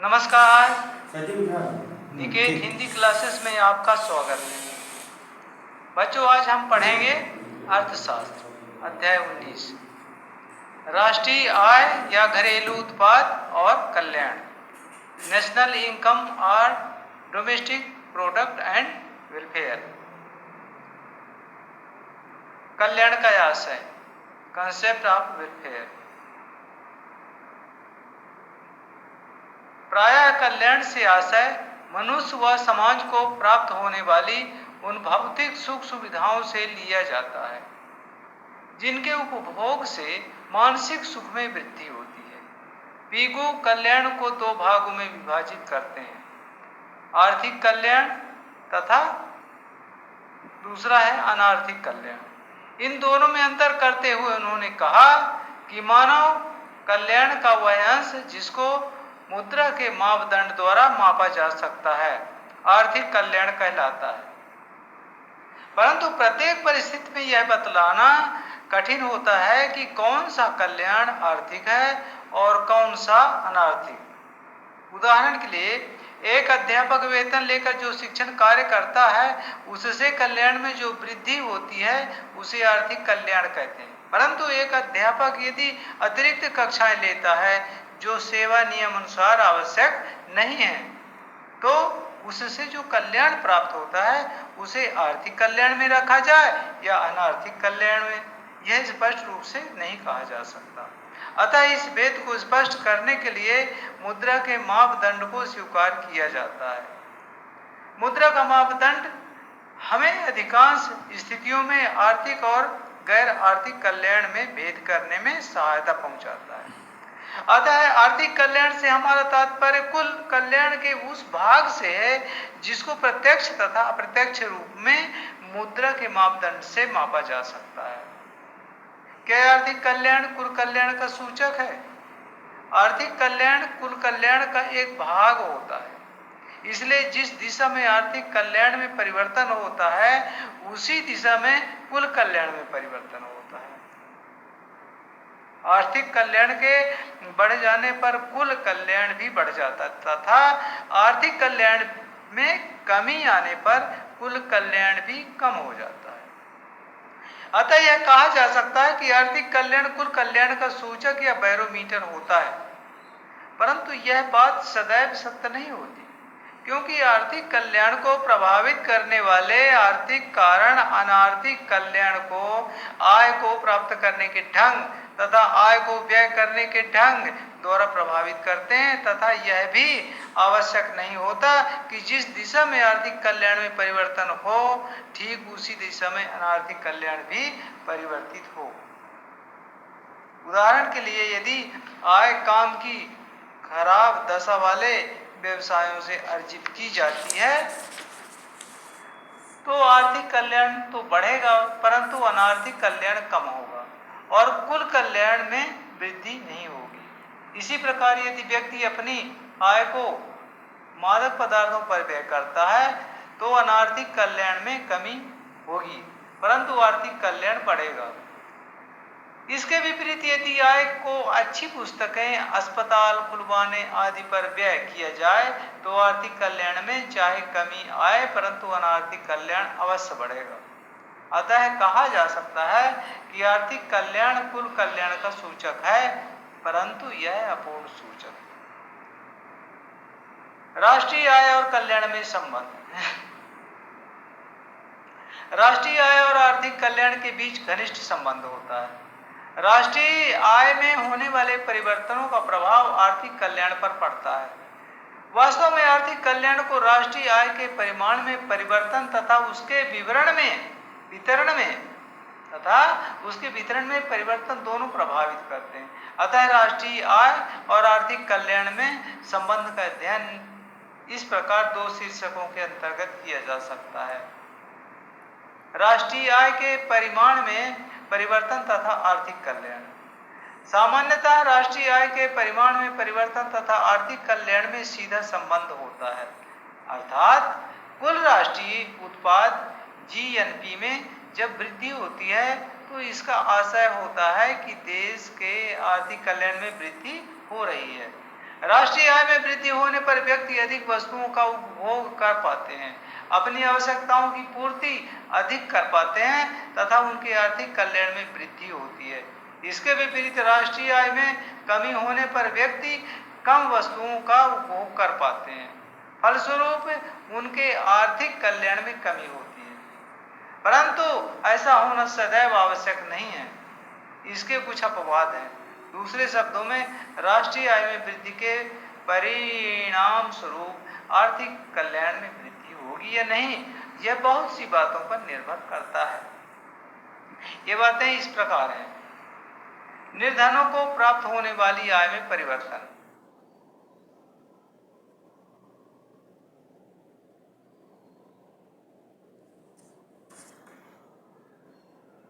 नमस्कार। निकेत हिंदी क्लासेस में आपका स्वागत है। बच्चों, आज हम पढ़ेंगे अर्थशास्त्र अध्याय 19, राष्ट्रीय आय या घरेलू उत्पाद और कल्याण, नेशनल इनकम और डोमेस्टिक प्रोडक्ट एंड वेलफेयर। कल्याण का आशय, कंसेप्ट ऑफ वेलफेयर। प्रायः कल्याण से आशय मनुष्य व समाज को प्राप्त होने वाली उन भौतिक सुख सुविधाओं से लिया जाता है जिनके उपभोग से मानसिक सुख में वृद्धि होती है। पीगू कल्याण को दो भागों में विभाजित करते हैं, आर्थिक कल्याण तथा दूसरा है अनार्थिक कल्याण। इन दोनों में अंतर करते हुए उन्होंने कहा कि मानव कल्याण का वह अंश जिसको मुद्रा के मापदंड द्वारा मापा जा सकता है आर्थिक कल्याण कहलाता है, परंतु प्रत्येक परिस्थिति में यह बतलाना कठिन होता है कि कौन सा कल्याण आर्थिक है और कौन सा अनार्थिक। उदाहरण के लिए, एक अध्यापक वेतन लेकर जो शिक्षण कार्य करता है उससे कल्याण में जो वृद्धि होती है उसे आर्थिक कल्याण कहते हैं, परंतु एक अध्यापक यदि अतिरिक्त कक्षाएं लेता है जो सेवा नियम अनुसार आवश्यक नहीं है तो उससे जो कल्याण प्राप्त होता है उसे आर्थिक कल्याण में रखा जाए या अनार्थिक कल्याण में, यह स्पष्ट रूप से नहीं कहा जा सकता। अतः इस भेद को स्पष्ट करने के लिए मुद्रा के मापदंड को स्वीकार किया जाता है। मुद्रा का मापदंड हमें अधिकांश स्थितियों में आर्थिक और गैर आर्थिक कल्याण में भेद करने में सहायता पहुंचाता है। अतः आर्थिक कल्याण से हमारा तात्पर्य कुल कल्याण के उस भाग से है जिसको प्रत्यक्ष तथा अप्रत्यक्ष रूप में मुद्रा के मापदंड से मापा जा सकता है। क्या आर्थिक कल्याण कुल कल्याण का सूचक है? आर्थिक कल्याण कुल कल्याण का एक भाग होता है, इसलिए जिस दिशा में आर्थिक कल्याण में परिवर्तन होता है उसी दिशा में कुल कल्याण में परिवर्तन होता है। आर्थिक कल्याण के बढ़ जाने पर कुल कल्याण भी बढ़ जाता तथा आर्थिक कल्याण में कमी आने पर कुल कल्याण भी कम हो जाता है। अतः यह कहा जा सकता है कि आर्थिक कल्याण कुल कल्याण का सूचक या बैरोमीटर होता है, परंतु यह बात सदैव सत्य नहीं होती, क्योंकि आर्थिक कल्याण को प्रभावित करने वाले आर्थिक कारण अनार्थिक कल्याण को आय को प्राप्त करने के ढंग तथा आय को व्यय करने के ढंग द्वारा प्रभावित करते हैं तथा यह भी आवश्यक नहीं होता कि जिस दिशा में आर्थिक कल्याण में परिवर्तन हो ठीक उसी दिशा में अनार्थिक कल्याण भी परिवर्तित हो। उदाहरण के लिए, यदि आय काम की खराब दशा वाले व्यवसायों से अर्जित की जाती है तो आर्थिक कल्याण तो बढ़ेगा परंतु अनार्थिक कल्याण कम होगा और कुल कल्याण में वृद्धि नहीं होगी। इसी प्रकार यदि व्यक्ति अपनी आय को मादक पदार्थों पर व्यय करता है तो अनार्थिक कल्याण में कमी होगी परंतु आर्थिक कल्याण बढ़ेगा। इसके विपरीत यदि आय को अच्छी पुस्तकें, अस्पताल खुलवाने आदि पर व्यय किया जाए तो आर्थिक कल्याण में चाहे कमी आए परंतु अनार्थिक कल्याण अवश्य बढ़ेगा। अतः कहा जा सकता है कि आर्थिक कल्याण कुल कल्याण का सूचक है परंतु यह अपूर्ण सूचक है। राष्ट्रीय आय और कल्याण में संबंध। राष्ट्रीय आय और आर्थिक कल्याण के बीच घनिष्ठ संबंध होता है। राष्ट्रीय आय में होने वाले परिवर्तनों का प्रभाव आर्थिक कल्याण पर पड़ता है। वास्तव में आर्थिक कल्याण को राष्ट्रीय आय के परिमाण में परिवर्तन तथा उसके वितरण में परिवर्तन दोनों प्रभावित करते हैं। अतः राष्ट्रीय आय और आर्थिक कल्याण में संबंध का अध्ययन इस प्रकार दो शीर्षकों के अंतर्गत किया जा सकता है: राष्ट्रीय आय के परिमाण में परिवर्तन तथा आर्थिक कल्याण। सामान्यतः राष्ट्रीय आय के परिमाण में परिवर्तन तथा आर्थिक कल्याण में सीधा संबंध होता है, अर्थात कुल राष्ट्रीय उत्पाद जीएनपी में जब वृद्धि होती है तो इसका आशय होता है कि देश के आर्थिक कल्याण में वृद्धि हो रही है। राष्ट्रीय आय में वृद्धि होने पर व्यक्ति अधिक वस्तुओं का उपभोग कर पाते हैं, अपनी आवश्यकताओं की पूर्ति अधिक कर पाते हैं तथा उनके आर्थिक कल्याण में वृद्धि होती है। इसके विपरीत राष्ट्रीय आय में कमी होने पर व्यक्ति कम वस्तुओं का उपभोग कर पाते हैं, फलस्वरूप उनके आर्थिक कल्याण में कमी होती है। परंतु ऐसा होना सदैव आवश्यक नहीं है, इसके कुछ अपवाद हैं। दूसरे शब्दों में राष्ट्रीय आय में वृद्धि के परिणाम स्वरूप आर्थिक कल्याण में वृद्धि होगी या नहीं, यह बहुत सी बातों पर निर्भर करता है। ये बातें इस प्रकार हैं। निर्धनों को प्राप्त होने वाली आय में परिवर्तन।